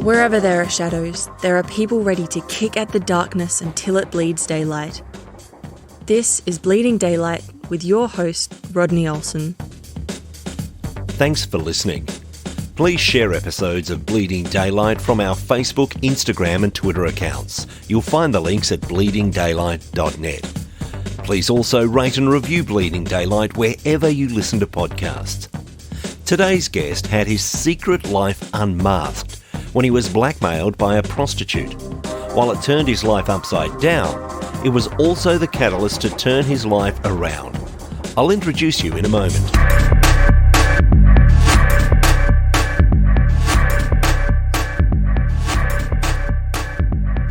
Wherever there are shadows, there are people ready to kick at the darkness until it bleeds daylight. This is Bleeding Daylight with your host, Rodney Olson. Thanks for listening. Please share episodes of Bleeding Daylight from our Facebook, Instagram and Twitter accounts. You'll find the links at bleedingdaylight.net. Please also rate and review Bleeding Daylight wherever you listen to podcasts. Today's guest had his secret life unmasked when he was blackmailed by a prostitute. While it turned his life upside down, it was also the catalyst to turn his life around. I'll introduce you in a moment.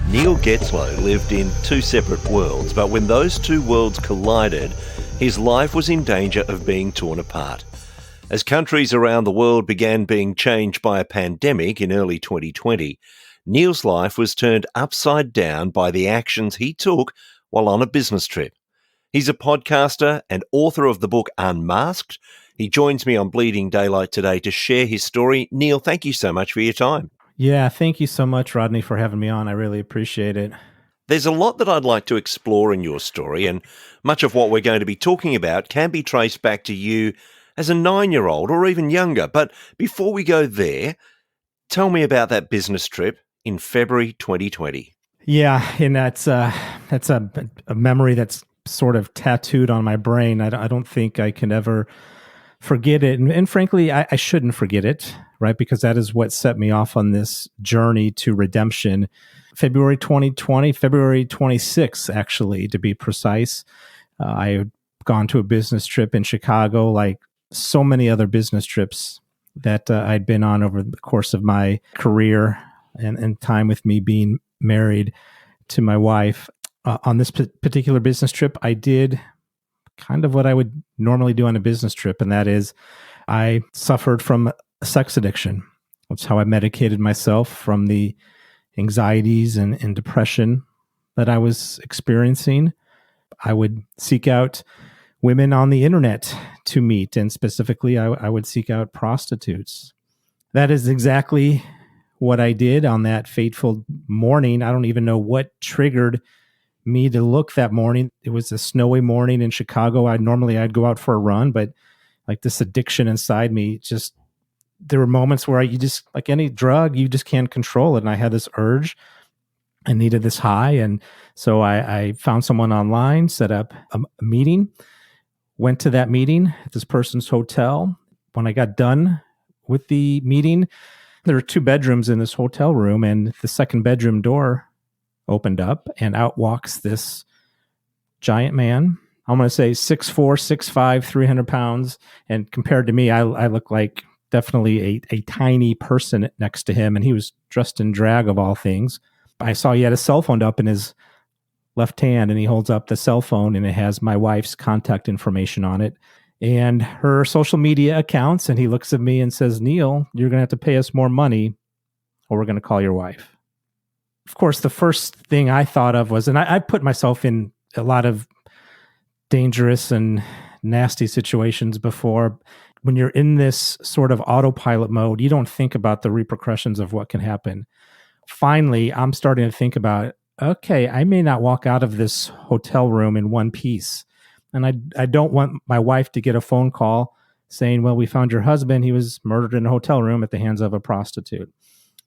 Neil Getzlow lived in two separate worlds, but when those two worlds collided, his life was in danger of being torn apart. As countries around the world began being changed by a pandemic in early 2020, Neil's life was turned upside down by the actions he took while on a business trip. He's a podcaster and author of the book Unmasked. He joins me on Bleeding Daylight today to share his story. Neil, thank you so much for your time. Yeah, thank you so much, Rodney, for having me on. I really appreciate it. There's a lot that I'd like to explore in your story, and much of what we're going to be talking about can be traced back to you as a 9-year-old or even younger. But before we go there, tell me about that business trip in February 2020. Yeah, and that's a memory that's sort of tattooed on my brain. I don't think I can ever forget it. And frankly, I shouldn't forget it, right? Because that is what set me off on this journey to redemption. February 2020, February 26th, actually, to be precise. I had gone to a business trip in Chicago, like so many other business trips that I'd been on over the course of my career and time with me being married to my wife. On this particular business trip, I did kind of what I would normally do on a business trip, and that is I suffered from sex addiction. That's how I medicated myself from the anxieties and depression that I was experiencing. I would seek out women on the internet to meet, and specifically, I would seek out prostitutes. That is exactly what I did on that fateful morning. I don't even know what triggered me to look that morning. It was a snowy morning in Chicago. I'd go out for a run, but like this addiction inside me, just there were moments where you just, like any drug, you just can't control it. And I had this urge. I needed this high. And so I found someone online, set up a meeting, went to that meeting at this person's hotel. When I got done with the meeting, there were 2 bedrooms in this hotel room, and the second bedroom door opened up, and out walks this giant man. I'm going to say 6'4", 6'5", 300 pounds. And compared to me, I look like definitely a tiny person next to him. And he was dressed in drag of all things. I saw he had a cell phone up in his left hand, and he holds up the cell phone, and it has my wife's contact information on it and her social media accounts. And he looks at me and says, "Neil, you're going to have to pay us more money or we're going to call your wife." Of course, the first thing I thought of was, and I put myself in a lot of dangerous and nasty situations before. When you're in this sort of autopilot mode, you don't think about the repercussions of what can happen. Finally, I'm starting to think about, okay, I may not walk out of this hotel room in one piece. And I don't want my wife to get a phone call saying, "Well, we found your husband. He was murdered in a hotel room at the hands of a prostitute."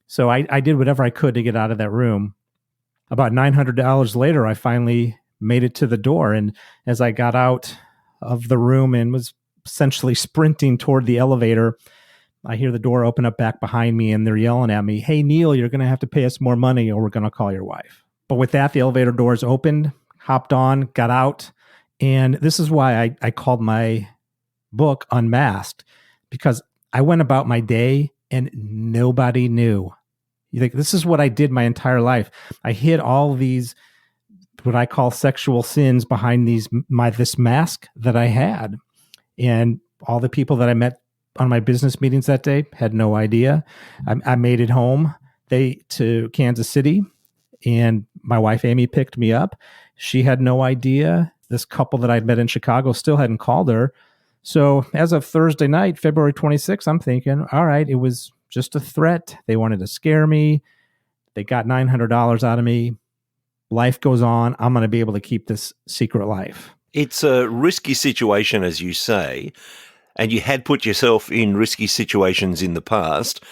So I did whatever I could to get out of that room. About $900 later, I finally made it to the door. And as I got out of the room and was essentially sprinting toward the elevator, I hear the door open up back behind me, and they're yelling at me, "Hey, Neil, you're going to have to pay us more money or we're going to call your wife." But with that, the elevator doors opened, hopped on, got out. And this is why I called my book Unmasked, because I went about my day and nobody knew. You think, this is what I did my entire life. I hid all these, what I call sexual sins, behind this mask that I had. And all the people that I met on my business meetings that day had no idea. I made it home to Kansas City, and my wife, Amy, picked me up. She had no idea. This couple that I'd met in Chicago still hadn't called her. So as of Thursday night, February 26th, I'm thinking, all right, it was just a threat. They wanted to scare me. They got $900 out of me. Life goes on. I'm going to be able to keep this secret life. It's a risky situation, as you say, and you had put yourself in risky situations in the past.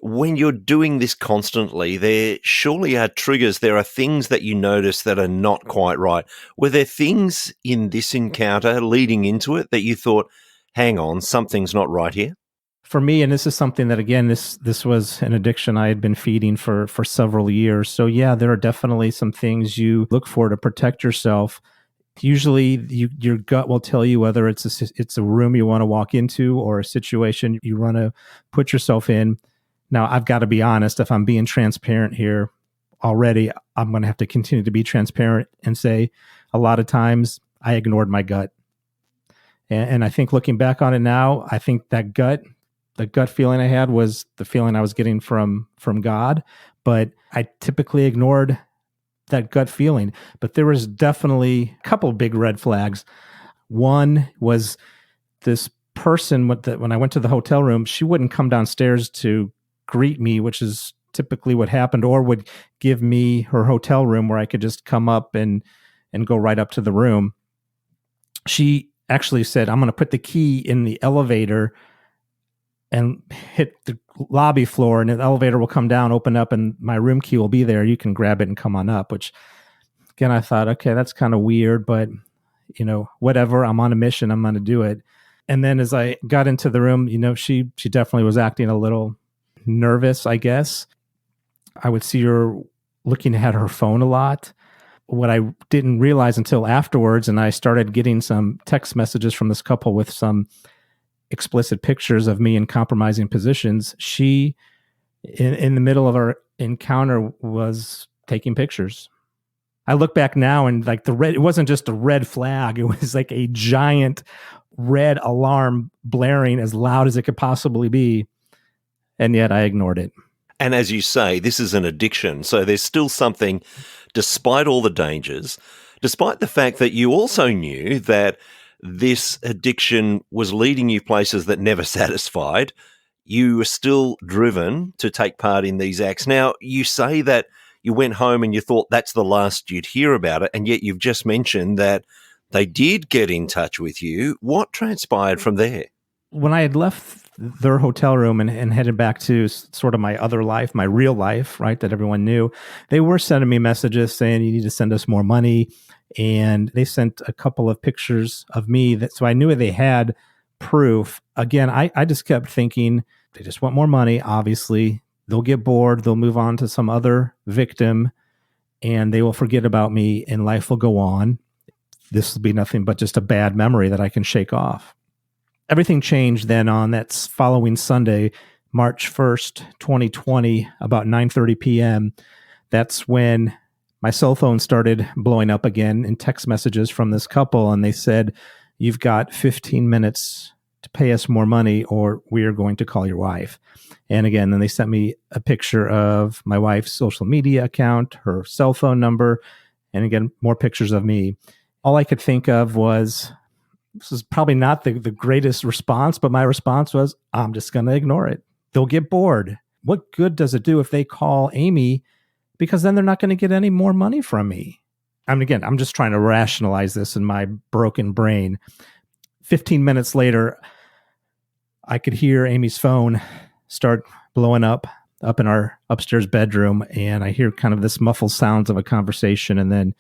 When you're doing this constantly, there surely are triggers. There are things that you notice that are not quite right. Were there things in this encounter leading into it that you thought, hang on, something's not right here? For me, and this is something that, again, this was an addiction I had been feeding for several years. So yeah, there are definitely some things you look for to protect yourself. Usually your gut will tell you whether it's a room you want to walk into or a situation you want to put yourself in. Now, I've got to be honest, if I'm being transparent here already, I'm going to have to continue to be transparent and say a lot of times I ignored my gut. And I think looking back on it now, I think the gut feeling I had was the feeling I was getting from God, but I typically ignored that gut feeling. But there was definitely a couple of big red flags. One was this person when I went to the hotel room, she wouldn't come downstairs to greet me, which is typically what happened, or would give me her hotel room where I could just come up and go right up to the room. She actually said, I'm going to put the key in the elevator and hit the lobby floor, and the elevator will come down, open up, and my room key will be there. You can grab it and come on up, which again, I thought, okay, that's kind of weird, but whatever, I'm on a mission. I'm going to do it. And then as I got into the room, she definitely was acting a little nervous, I guess. I would see her looking at her phone a lot. What I didn't realize until afterwards, and I started getting some text messages from this couple with some explicit pictures of me in compromising positions. She, in the middle of our encounter, was taking pictures. I look back now and it wasn't just a red flag. It was like a giant red alarm blaring as loud as it could possibly be. And yet I ignored it. And as you say, this is an addiction. So there's still something, despite all the dangers, despite the fact that you also knew that this addiction was leading you places that never satisfied, you were still driven to take part in these acts. Now, you say that you went home and you thought that's the last you'd hear about it, and yet you've just mentioned that they did get in touch with you. What transpired from there? When I had left their hotel room and headed back to sort of my other life, my real life, right, that everyone knew, they were sending me messages saying, you need to send us more money. And they sent a couple of pictures of me. So I knew they had proof. Again, I just kept thinking, they just want more money, obviously. They'll get bored. They'll move on to some other victim, and they will forget about me, and life will go on. This will be nothing but just a bad memory that I can shake off. Everything changed then on that following Sunday, March 1st, 2020, about 9:30 p.m. That's when my cell phone started blowing up again in text messages from this couple, and they said, you've got 15 minutes to pay us more money or we are going to call your wife. And again, then they sent me a picture of my wife's social media account, her cell phone number, and again, more pictures of me. All I could think of was, this is probably not the greatest response, but my response was, I'm just going to ignore it. They'll get bored. What good does it do if they call Amy? Because then they're not going to get any more money from me. I'm just trying to rationalize this in my broken brain. 15 minutes later, I could hear Amy's phone start blowing up in our upstairs bedroom, and I hear kind of this muffled sounds of a conversation, and then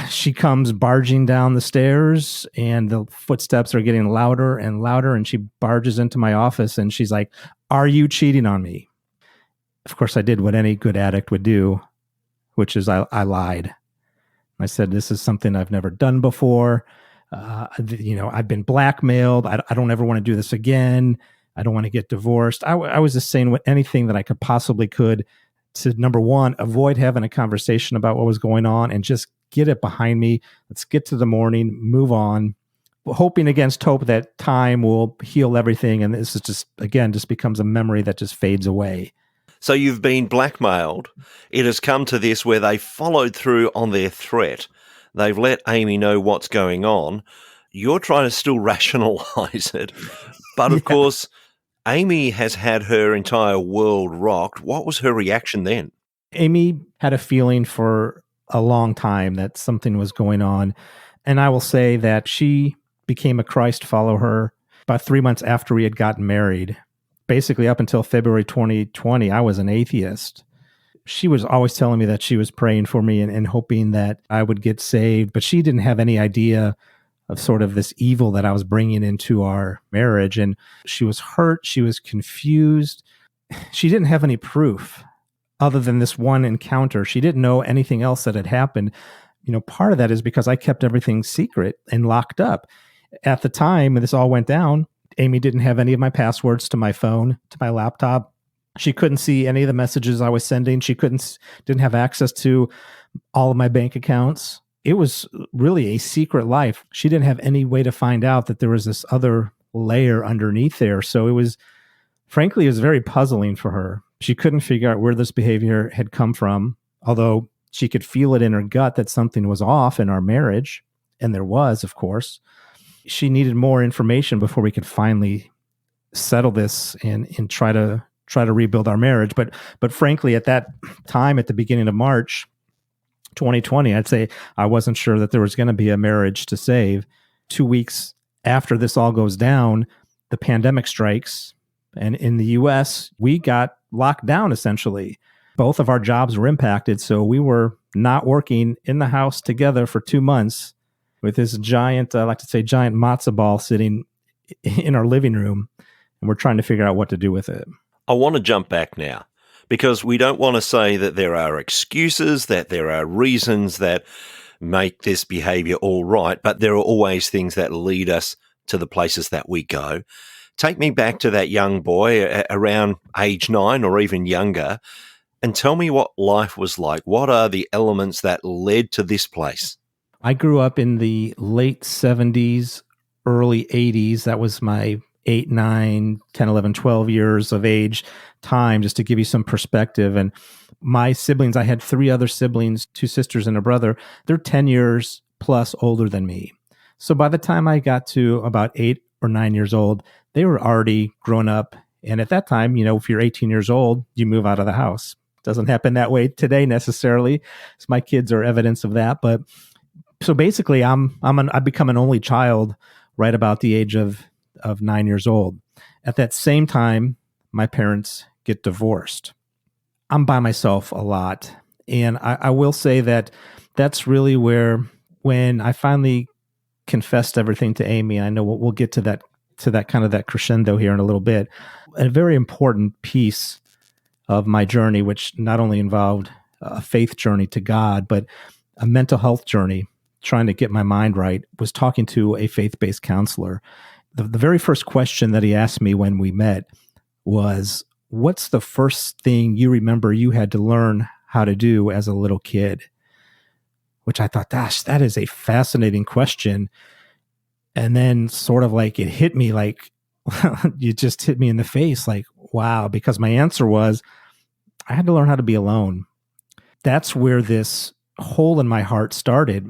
she comes barging down the stairs, and the footsteps are getting louder and louder, and she barges into my office, and she's like, "Are you cheating on me?" Of course, I did what any good addict would do, which is I lied. I said, this is something I've never done before. I've been blackmailed. I don't ever want to do this again. I don't want to get divorced. I was just saying anything that I could to, number one, avoid having a conversation about what was going on and just get it behind me. Let's get to the morning, move on, hoping against hope that time will heal everything. And this is just becomes a memory that just fades away. So you've been blackmailed. It has come to this where they followed through on their threat. They've let Amy know what's going on. You're trying to still rationalize it. But of course, Amy has had her entire world rocked. What was her reaction then? Amy had a feeling for a long time that something was going on. And I will say that she became a Christ follower about 3 months after we had gotten married. Basically, up until February 2020, I was an atheist. She was always telling me that she was praying for me and hoping that I would get saved, but she didn't have any idea of sort of this evil that I was bringing into our marriage. And she was hurt. She was confused. She didn't have any proof other than this one encounter. She didn't know anything else that had happened. Part of that is because I kept everything secret and locked up. At the time when this all went down, Amy didn't have any of my passwords to my phone, to my laptop. She couldn't see any of the messages I was sending. She didn't have access to all of my bank accounts. It was really a secret life. She didn't have any way to find out that there was this other layer underneath there. So it was very puzzling for her. She couldn't figure out where this behavior had come from, although she could feel it in her gut that something was off in our marriage. And there was, of course. She needed more information before we could finally settle this and try to rebuild our marriage. But frankly, at that time, at the beginning of March 2020, I'd say I wasn't sure that there was going to be a marriage to save. 2 weeks after this all goes down, the pandemic strikes. And in the US, we got locked down essentially. Both of our jobs were impacted. So we were not working in the house together for 2 months with this giant, I like to say, giant matzo ball sitting in our living room. And we're trying to figure out what to do with it. I want to jump back now because we don't want to say that there are excuses, that there are reasons that make this behavior all right, but there are always things that lead us to the places that we go. Take me back to that young boy around age 9 or even younger and tell me what life was like. What are the elements that led to this place? I grew up in the late 70s, early 80s. That was my 8, 9, 10, 11, 12 years of age time, just to give you some perspective. And my siblings, I had 3 other siblings, 2 sisters and a brother. They're 10 years plus older than me. So by the time I got to about 8 or 9 years old, they were already grown up. And at that time, if you're 18 years old, you move out of the house. Doesn't happen that way today necessarily. So my kids are evidence of that. But so basically, I become an only child right about the age of 9 years old. At that same time, my parents get divorced. I'm by myself a lot. And I will say that that's really where, when I finally confessed everything to Amy, and I know we'll get to that kind of that crescendo here in a little bit, a very important piece of my journey, which not only involved a faith journey to God, but a mental health journey, trying to get my mind right, was talking to a faith-based counselor. The very first question that he asked me when we met was, what's the first thing you remember you had to learn how to do as a little kid? Which I thought, gosh, that is a fascinating question. And then sort of like it hit me like, you just hit me in the face like, wow, because my answer was, I had to learn how to be alone. That's where this hole in my heart started.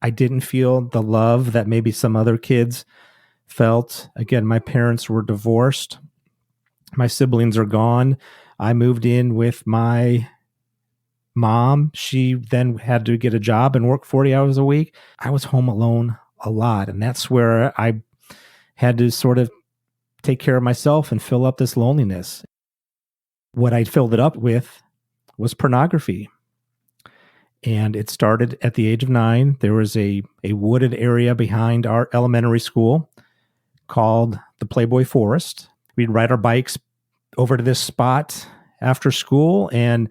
I didn't feel the love that maybe some other kids felt. Again, my parents were divorced. My siblings are gone. I moved in with my mom. She then had to get a job and work 40 hours a week. I was home alone a lot. And that's where I had to sort of take care of myself and fill up this loneliness. What I filled it up with was pornography. And it started at the age of 9. There was a wooded area behind our elementary school called the Playboy Forest. We'd ride our bikes over to this spot after school, and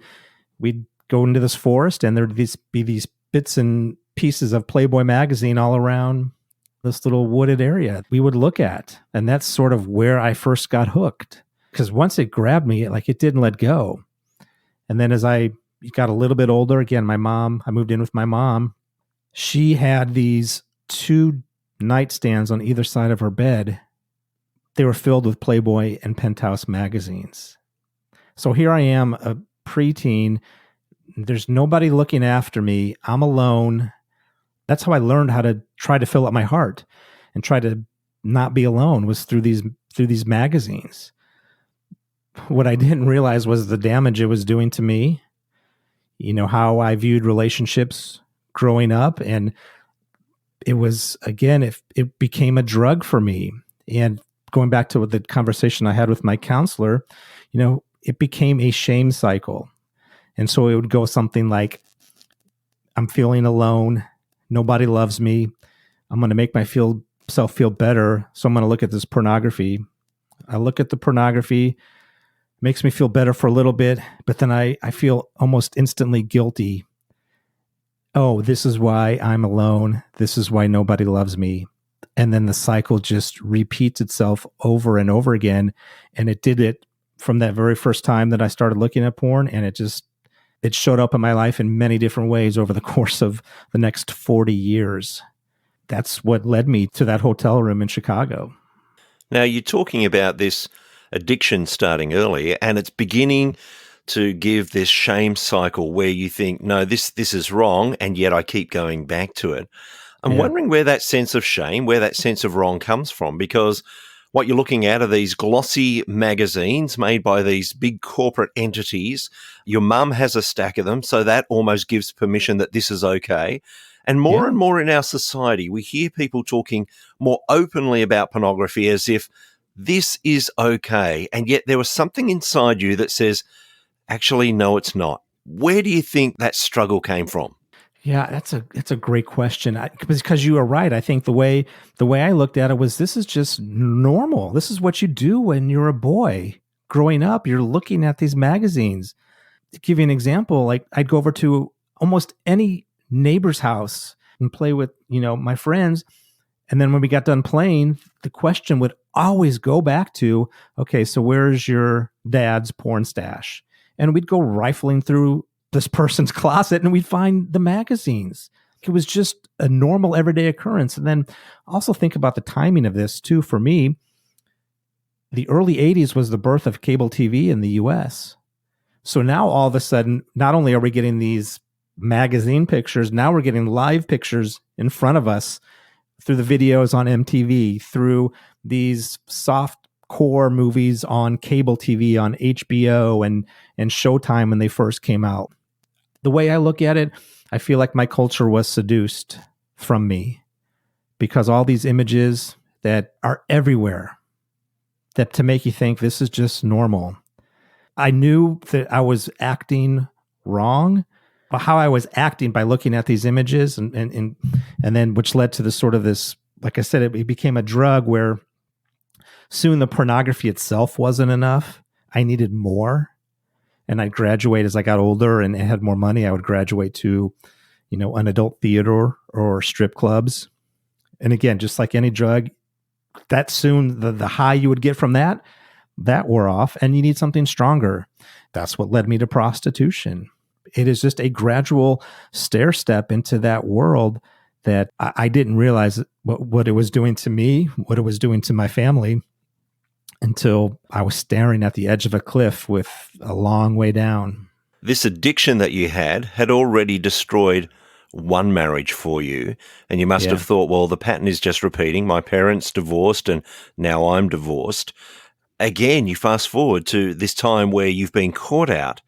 we'd go into this forest, and there'd be these bits and pieces of Playboy magazine all around this little wooded area we would look at. And that's sort of where I first got hooked, because once it grabbed me, it didn't let go. And then as I got a little bit older, again, I moved in with my mom. She had these 2 nightstands on either side of her bed. They were filled with Playboy and Penthouse magazines. So here I am, a preteen. There's nobody looking after me. I'm alone. That's how I learned how to try to fill up my heart and try to not be alone, was through these magazines. what I didn't realize was the damage it was doing to me, how I viewed relationships growing up. And it was, again, it became a drug for me. And going back to the conversation I had with my counselor, it became a shame cycle. And so it would go something like, I'm feeling alone. Nobody loves me. I'm going to make myself feel better. So I'm going to look at this pornography. I look at the pornography, makes me feel better for a little bit, but then I feel almost instantly guilty. Oh, this is why I'm alone. This is why nobody loves me. And then the cycle just repeats itself over and over again. And it did it from that very first time that I started looking at porn. And it showed up in my life in many different ways over the course of the next 40 years. That's what led me to that hotel room in Chicago. Now, you're talking about this addiction starting early, and it's beginning to give this shame cycle where you think, no, this is wrong, and yet I keep going back to it. I'm wondering where that sense of shame, where that sense of wrong comes from, because what you're looking at are these glossy magazines made by these big corporate entities. Your mum has a stack of them, so that almost gives permission that this is okay. And more in our society, we hear people talking more openly about pornography as if this is okay. And yet there was something inside you that says, actually, no, it's not. Where do you think that struggle came from? Yeah, that's a great question. Because you are right. I think the way I looked at it was, this is just normal. This is what you do when you're a boy growing up. You're looking at these magazines. To give you an example, like I'd go over to almost any neighbor's house and play with, my friends. And then when we got done playing, the question would always go back to, okay, so where's your dad's porn stash? And we'd go rifling through this person's closet and we'd find the magazines. It was just a normal everyday occurrence. And then also think about the timing of this too. For me, the early 80s was the birth of cable TV in the US. So now all of a sudden, not only are we getting these magazine pictures, now we're getting live pictures in front of us through the videos on MTV, through these soft core movies on cable TV, on HBO and Showtime when they first came out. The way I look at it, I feel like my culture was seduced from me because all these images that are everywhere, that to make you think this is just normal. I knew that I was acting wrong, but how I was acting by looking at these images and then which led to this, like I said, it became a drug where soon the pornography itself wasn't enough. I needed more. And I'd graduate as I got older and had more money. I would graduate to, an adult theater or strip clubs. And again, just like any drug, that soon the high you would get from that wore off and you need something stronger. That's what led me to prostitution. It is just a gradual stair step into that world that I didn't realize what it was doing to me, what it was doing to my family, until I was staring at the edge of a cliff with a long way down. This addiction that you had already destroyed one marriage for you, and you must have thought, well, the pattern is just repeating. My parents divorced and now I'm divorced. Again, you fast forward to this time where you've been caught out.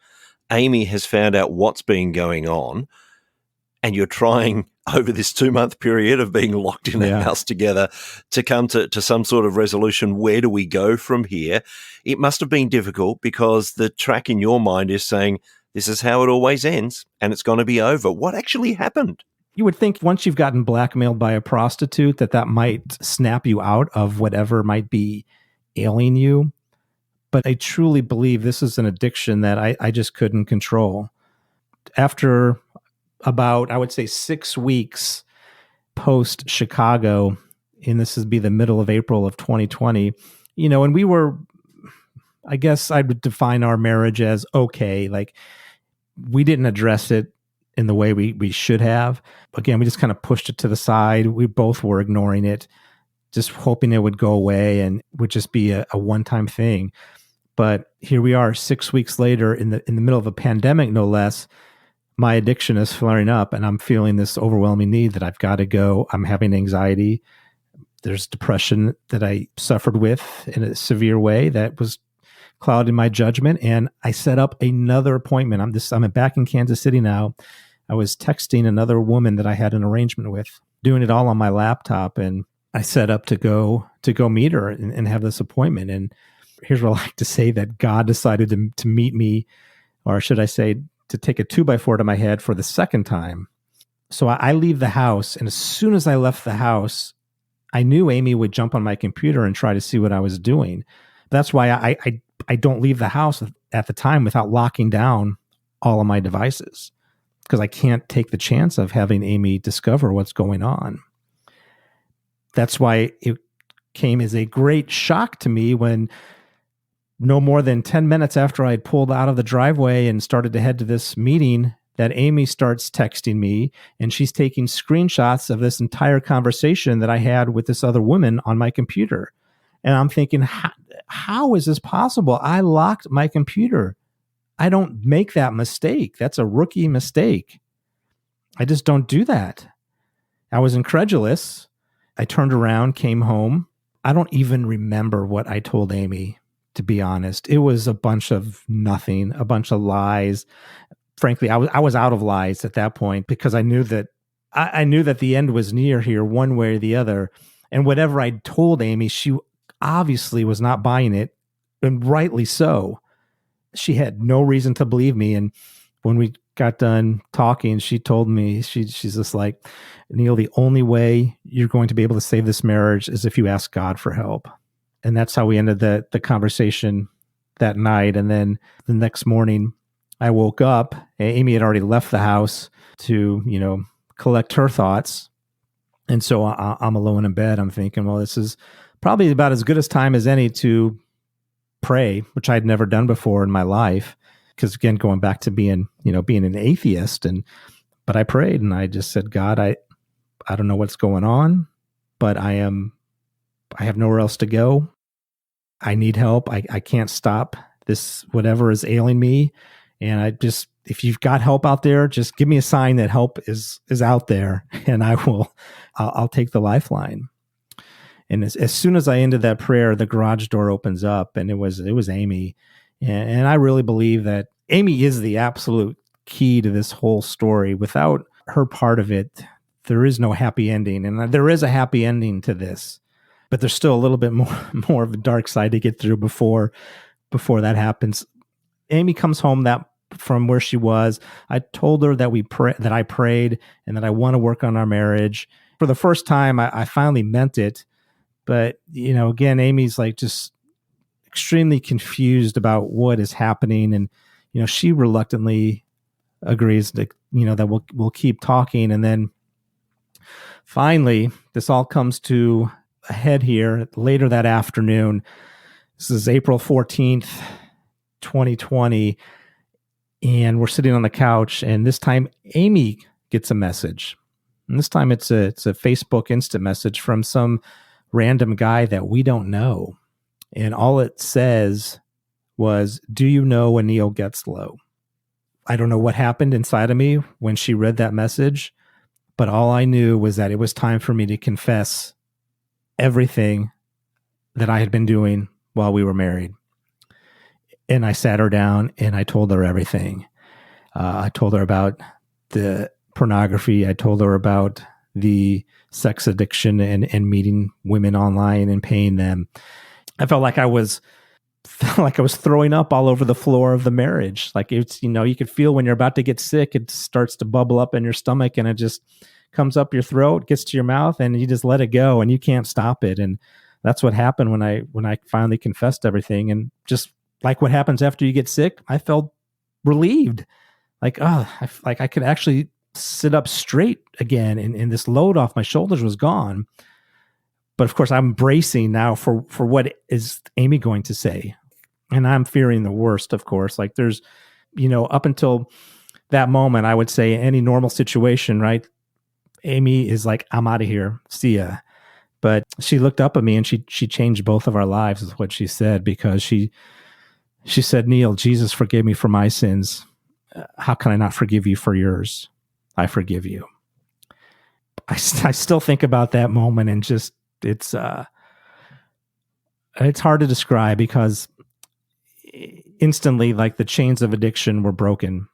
Amy has found out what's been going on, and you're trying over this 2-month period of being locked in a house together to come to some sort of resolution. Where do we go from here? It must have been difficult because the track in your mind is saying, this is how it always ends and it's going to be over. What actually happened? You would think once you've gotten blackmailed by a prostitute that might snap you out of whatever might be ailing you. But I truly believe this is an addiction that I just couldn't control. After about, I would say, 6 weeks post Chicago, and this would be the middle of April of 2020, and we were, I guess I would define our marriage as okay. Like, we didn't address it in the way we should have. Again, we just kind of pushed it to the side. We both were ignoring it, just hoping it would go away and would just be a one-time thing. But here we are 6 weeks later in the middle of a pandemic, no less. My addiction is flaring up and I'm feeling this overwhelming need that I've got to go. I'm having anxiety. There's depression that I suffered with in a severe way that was clouded my judgment, and I set up another appointment. I'm back in Kansas City now. I was texting another woman that I had an arrangement with, doing it all on my laptop, and I set up to go meet her and have this appointment. And here's what I like to say, that God decided to meet me, or should I say, to take a 2x4 to my head for the second time. So I leave the house, and as soon as I left the house, I knew Amy would jump on my computer and try to see what I was doing. That's why I don't leave the house at the time without locking down all of my devices, because I can't take the chance of having Amy discover what's going on. That's why it came as a great shock to me when, no more than 10 minutes after I had pulled out of the driveway and started to head to this meeting, that Amy starts texting me, and she's taking screenshots of this entire conversation that I had with this other woman on my computer. And I'm thinking, how is this possible? I locked my computer. I don't make that mistake. That's a rookie mistake. I just don't do that. I was incredulous. I turned around, came home. I don't even remember what I told Amy, to be honest. It was a bunch of nothing, a bunch of lies. Frankly, I was out of lies at that point, because I knew that the end was near here, one way or the other. And whatever I told Amy, she obviously was not buying it, and rightly so. She had no reason to believe me. And when we got done talking, she told me, she's just like, Neil, the only way you're going to be able to save this marriage is if you ask God for help. And that's how we ended the conversation that night. And then the next morning, I woke up. Amy had already left the house to, collect her thoughts. And so I'm alone in bed. I'm thinking, well, this is probably about as good a time as any to pray, which I'd never done before in my life. Because again, going back to being an atheist, but I prayed, and I just said, God, I don't know what's going on, but I have nowhere else to go. I need help. I can't stop this, whatever is ailing me. And if you've got help out there, just give me a sign that help is out there, and I'll take the lifeline. And as soon as I ended that prayer, the garage door opens up, and it was Amy. And I really believe that Amy is the absolute key to this whole story. Without her part of it, there is no happy ending. And there is a happy ending to this, but there's still a little bit more of a dark side to get through before that happens. Amy comes home from where she was. I told her that that I prayed, and that I want to work on our marriage. For the first time, I finally meant it. But, again, Amy's like just extremely confused about what is happening. And, she reluctantly agrees that, that we'll keep talking. And then finally, this all comes to a head here later that afternoon. This is April 14th, 2020. And we're sitting on the couch, and this time Amy gets a message. And this time it's a Facebook instant message from some random guy that we don't know. And all it says was, "Do you know a Neil Getzlow?" I don't know what happened inside of me when she read that message, but all I knew was that it was time for me to confess everything that I had been doing while we were married. And I sat her down and I told her everything. I told her about the pornography. I told her about the sex addiction and meeting women online and paying them. I felt like I was throwing up all over the floor of the marriage. Like it's, you could feel when you're about to get sick, it starts to bubble up in your stomach, and it just comes up your throat, gets to your mouth, and you just let it go, and you can't stop it. And that's what happened when I finally confessed everything. And just like what happens after you get sick, I felt relieved. Like, I could actually sit up straight again, and this load off my shoulders was gone. But of course, I'm bracing now for what is Amy going to say. And I'm fearing the worst, of course. Like there's, up until that moment, I would say any normal situation, right? Amy is like, I'm out of here. See ya. But she looked up at me, and she changed both of our lives, is what she said, because she said, Neil, Jesus forgave me for my sins. How can I not forgive you for yours? I forgive you. I still think about that moment, and just, it's hard to describe, because instantly, like the chains of addiction were broken.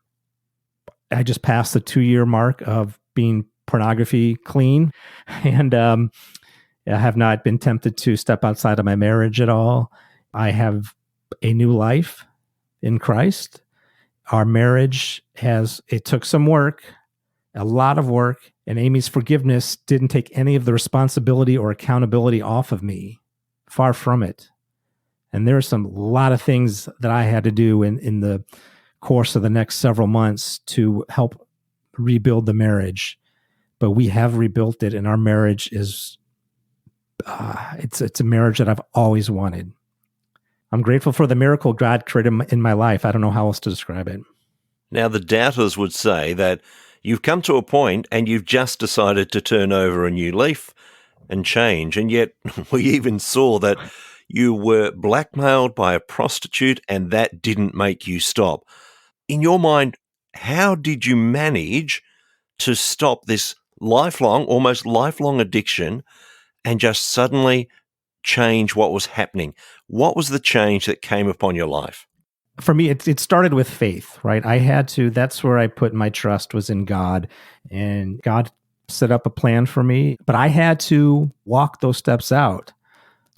I just passed the 2-year mark of being pornography clean. And I have not been tempted to step outside of my marriage at all. I have a new life in Christ. Our marriage it took some work, a lot of work, and Amy's forgiveness didn't take any of the responsibility or accountability off of me. Far from it. And there are a lot of things that I had to do in the course of the next several months to help rebuild the marriage. But we have rebuilt it, and our marriage is it's a marriage that I've always wanted. I'm grateful for the miracle God created in my life. I don't know how else to describe it. Now, the doubters would say that you've come to a point and you've just decided to turn over a new leaf and change. And yet we even saw that you were blackmailed by a prostitute and that didn't make you stop. In your mind, how did you manage to stop this almost lifelong addiction and just suddenly change what was happening? What was the change that came upon your life? For me, it started with faith, right? That's where I put my trust, was in God, and God set up a plan for me, but I had to walk those steps out.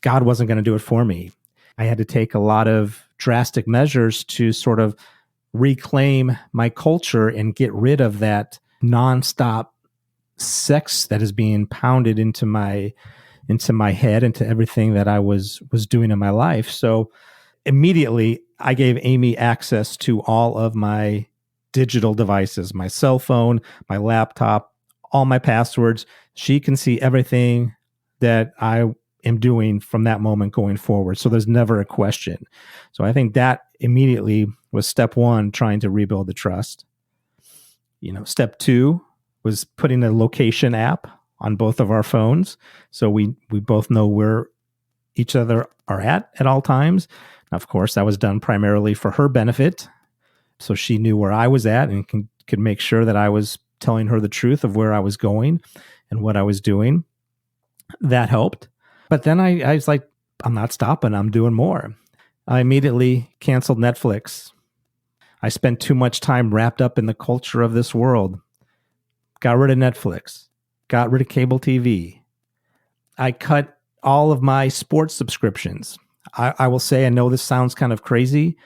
God wasn't going to do it for me. I had to take a lot of drastic measures to sort of reclaim my culture and get rid of that nonstop sex that is being pounded into my head, into everything that I was doing in my life. So immediately I gave Amy access to all of my digital devices, my cell phone, my laptop, all my passwords. She can see everything that I am doing from that moment going forward. So there's never a question. So I think that immediately was step one, trying to rebuild the trust. Step two was putting a location app on both of our phones, so we both know where each other are at all times. Of course, that was done primarily for her benefit, so she knew where I was at and could make sure that I was telling her the truth of where I was going and what I was doing. That helped. But then I was like, I'm not stopping. I'm doing more. I immediately canceled Netflix. I spent too much time wrapped up in the culture of this world. Got rid of Netflix. Got rid of cable TV. I cut all of my sports subscriptions. I will say, I know this sounds kind of crazy,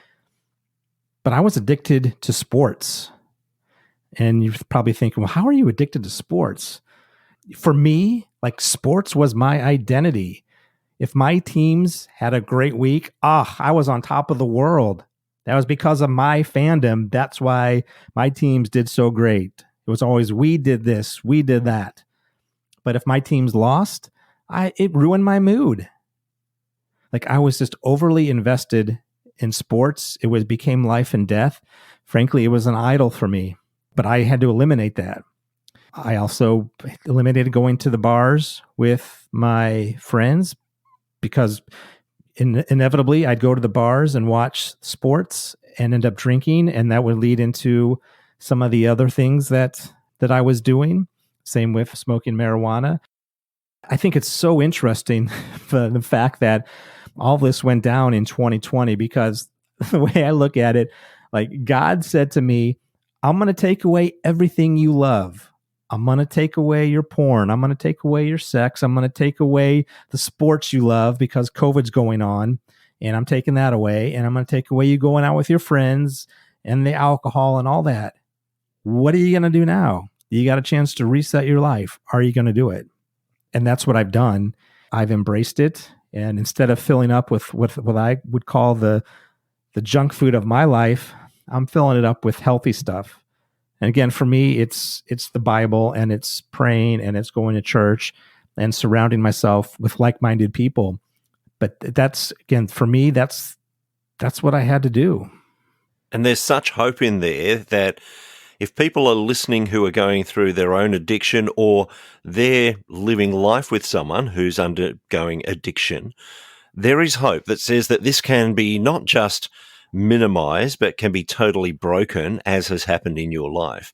but I was addicted to sports. And you're probably thinking, well, how are you addicted to sports? For me, like, sports was my identity. If my teams had a great week, I was on top of the world. That was because of my fandom. That's why my teams did so great. It was always, we did this, we did that. But if my teams lost, it ruined my mood. Like, I was just overly invested in sports. It became life and death. Frankly, it was an idol for me, but I had to eliminate that. I also eliminated going to the bars with my friends, because inevitably I'd go to the bars and watch sports and end up drinking, and that would lead into some of the other things that I was doing. Same with smoking marijuana. I think it's so interesting, the fact that all this went down in 2020, because the way I look at it, like, God said to me, I'm going to take away everything you love. I'm going to take away your porn. I'm going to take away your sex. I'm going to take away the sports you love because COVID's going on, and I'm taking that away. And I'm going to take away you going out with your friends and the alcohol and all that. What are you going to do now? You got a chance to reset your life. Are you going to do it? And that's what I've done. I've embraced it. And instead of filling up with what I would call the junk food of my life, I'm filling it up with healthy stuff. And again, for me, it's the Bible, and it's praying, and it's going to church and surrounding myself with like-minded people. But that's, again, for me, that's what I had to do. And there's such hope in there that if people are listening who are going through their own addiction, or they're living life with someone who's undergoing addiction, there is hope that says that this can be not just minimized, but can be totally broken, as has happened in your life.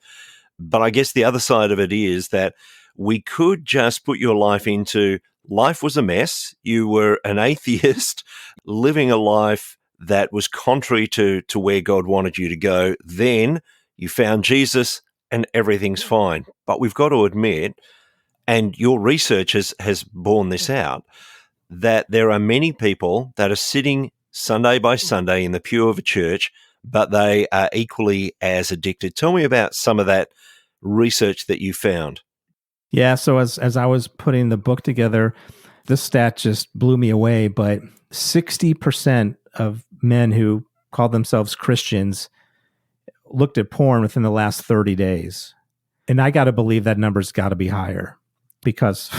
But I guess the other side of it is that we could just put your life into, life was a mess. You were an atheist living a life that was contrary to where God wanted you to go. Then you found Jesus and everything's fine. But we've got to admit, and your research has borne this out, that there are many people that are sitting Sunday by Sunday in the pew of a church, but they are equally as addicted. Tell me about some of that research that you found. Yeah, so as I was putting the book together, this stat just blew me away, but 60% of men who called themselves Christians looked at porn within the last 30 days. And I got to believe that number's got to be higher because,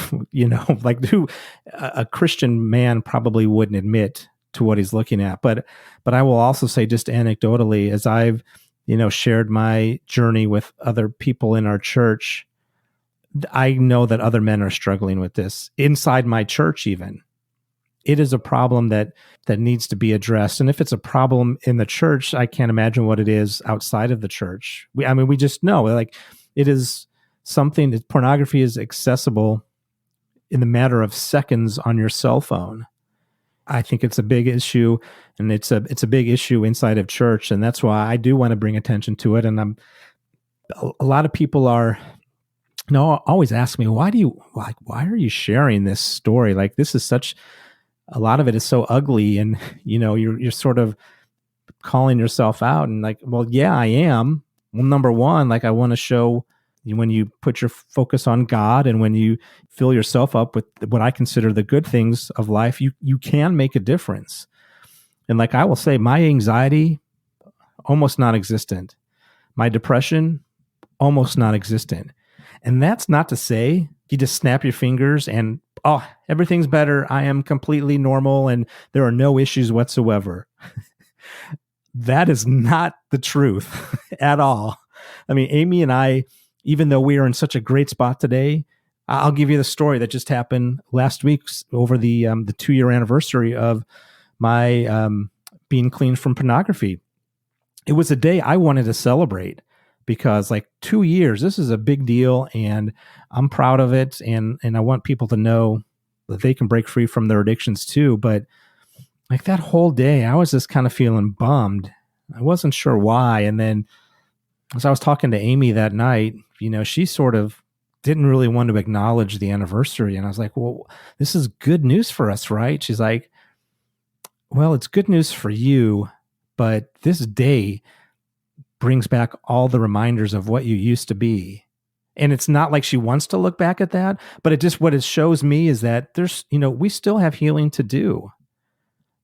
a Christian man probably wouldn't admit to what he's looking at. But I will also say, just anecdotally, as I've, shared my journey with other people in our church, I know that other men are struggling with this inside my church even. It is a problem that needs to be addressed. And if it's a problem in the church, I can't imagine what it is outside of the church. We just know, like, it is something that pornography is accessible in the matter of seconds on your cell phone. I think it's a big issue, and it's a big issue inside of church. And that's why I do want to bring attention to it. And a lot of people always ask me, why are you sharing this story? Like, this is a lot of it is so ugly, and you're sort of calling yourself out, and like, well, yeah, I am. Well, number one, like, I want to show when you put your focus on God and when you fill yourself up with what I consider the good things of life, you can make a difference. And like I will say, my anxiety, almost non-existent. My depression, almost non-existent. And that's not to say you just snap your fingers and, oh, everything's better. I am completely normal and there are no issues whatsoever. That is not the truth at all. I mean, Amy and I, even though we are in such a great spot today, I'll give you the story that just happened last week over the 2-year anniversary of my being clean from pornography. It was a day I wanted to celebrate because, like, 2 years, this is a big deal, and I'm proud of it, and I want people to know that they can break free from their addictions too. But like, that whole day, I was just kind of feeling bummed. I wasn't sure why. And then as I was talking to Amy that night, she sort of didn't really want to acknowledge the anniversary. And I was like, well, this is good news for us, right? She's like, well, it's good news for you, but this day brings back all the reminders of what you used to be. And it's not like she wants to look back at that, but what it shows me is that there's, we still have healing to do.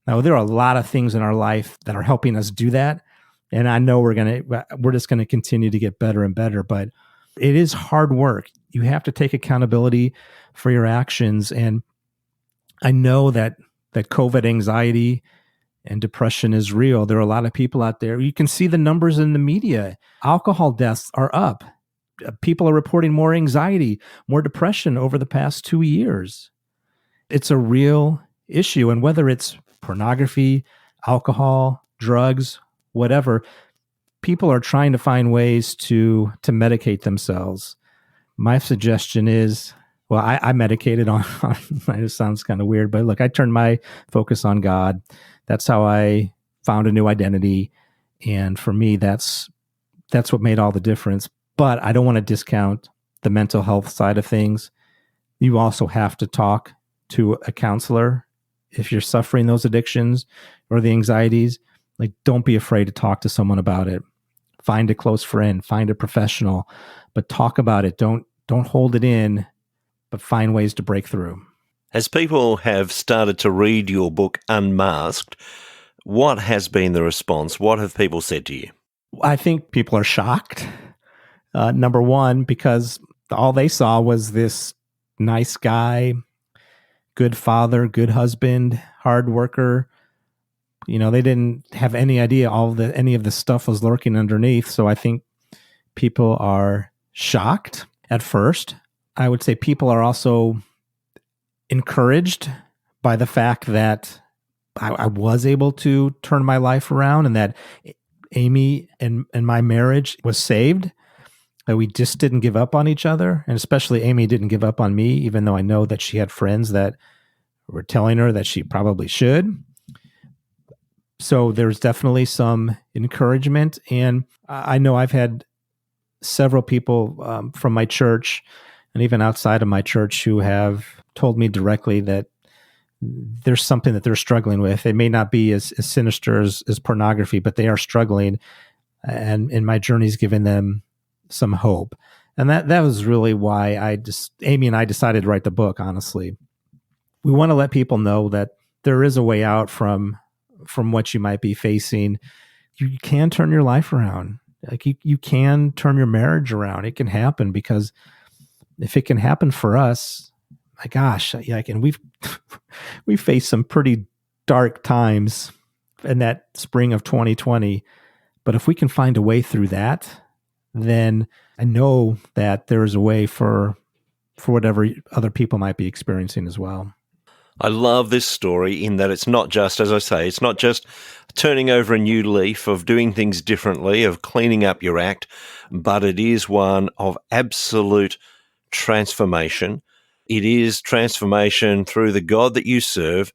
Now, there are a lot of things in our life that are helping us do that. And I know we're just going to continue to get better and better, but it is hard work. You have to take accountability for your actions. And I know that COVID anxiety and depression is real. There are a lot of people out there. You can see the numbers in the media. Alcohol deaths are up. People are reporting more anxiety, more depression over the past 2 years. It's a real issue. And whether it's pornography, alcohol, drugs, whatever, people are trying to find ways to medicate themselves. My suggestion is, well, I medicated on it sounds kind of weird, but look, I turned my focus on God. That's how I found a new identity. And for me, that's what made all the difference. But I don't want to discount the mental health side of things. You also have to talk to a counselor if you're suffering those addictions or the anxieties. Like, don't be afraid to talk to someone about it. Find a close friend, find a professional, but talk about it. Don't hold it in, but find ways to break through. As people have started to read your book, Unmasked, what has been the response? What have people said to you? I think people are shocked. Number one, because all they saw was this nice guy, good father, good husband, hard worker. They didn't have any idea any of the stuff was lurking underneath. So I think people are shocked at first. I would say people are also encouraged by the fact that I was able to turn my life around and that Amy and my marriage was saved. That we just didn't give up on each other. And especially Amy didn't give up on me, even though I know that she had friends that were telling her that she probably should. So there's definitely some encouragement. And I know I've had several people from my church and even outside of my church who have told me directly that there's something that they're struggling with. It may not be as sinister as pornography, but they are struggling. And my journey's given them some hope. And that was really why Amy and I decided to write the book, honestly. We want to let people know that there is a way out from what you might be facing. You can turn your life around. Like you can turn your marriage around. It can happen, because if it can happen for us, my gosh, and we've faced some pretty dark times in that spring of 2020. But if we can find a way through that, then I know that there is a way for whatever other people might be experiencing as well. I love this story in that it's not just, as I say, it's not just turning over a new leaf of doing things differently, of cleaning up your act, but it is one of absolute transformation. It is transformation through the God that you serve,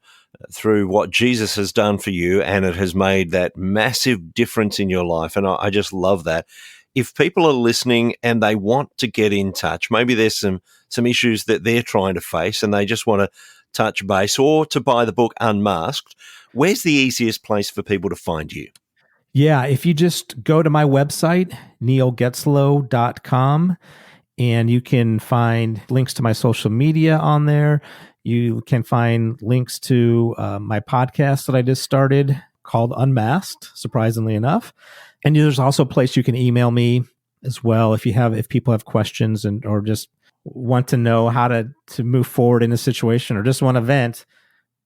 through what Jesus has done for you, and it has made that massive difference in your life. And I just love that. If people are listening and they want to get in touch, maybe there's some issues that they're trying to face and they just want to touch base or to buy the book Unmasked, where's the easiest place for people to find you? Yeah, if you just go to my website, neilgetzlow.com, and you can find links to my social media on there. You can find links to my podcast that I just started called Unmasked, surprisingly enough. And there's also a place you can email me as well if people have questions or just want to know how to move forward in a situation or just want to vent.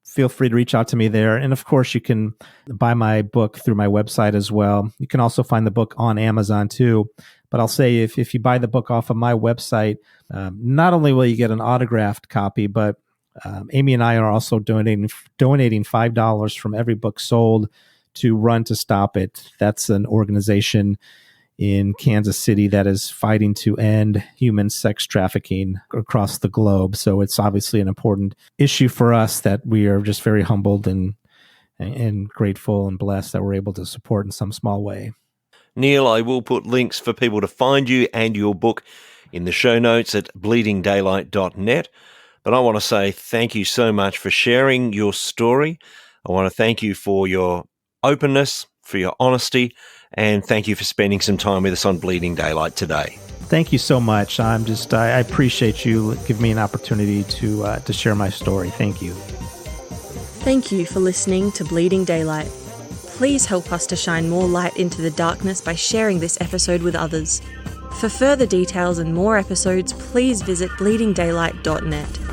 Feel free to reach out to me there. And of course, you can buy my book through my website as well. You can also find the book on Amazon too. But I'll say if you buy the book off of my website, not only will you get an autographed copy, but Amy and I are also donating $5 from every book sold to Run to Stop It. That's an organization in Kansas City that is fighting to end human sex trafficking across the globe. So it's obviously an important issue for us that we are just very humbled and grateful and blessed that we're able to support in some small way. Neil, I will put links for people to find you and your book in the show notes at bleedingdaylight.net. But I want to say thank you so much for sharing your story. I want to thank you for your openness, for your honesty, and thank you for spending some time with us on Bleeding Daylight today. Thank you so much. I appreciate you giving me an opportunity to share my story. Thank you. Thank you for listening to Bleeding Daylight. Please help us to shine more light into the darkness by sharing this episode with others. For further details and more episodes, please visit bleedingdaylight.net.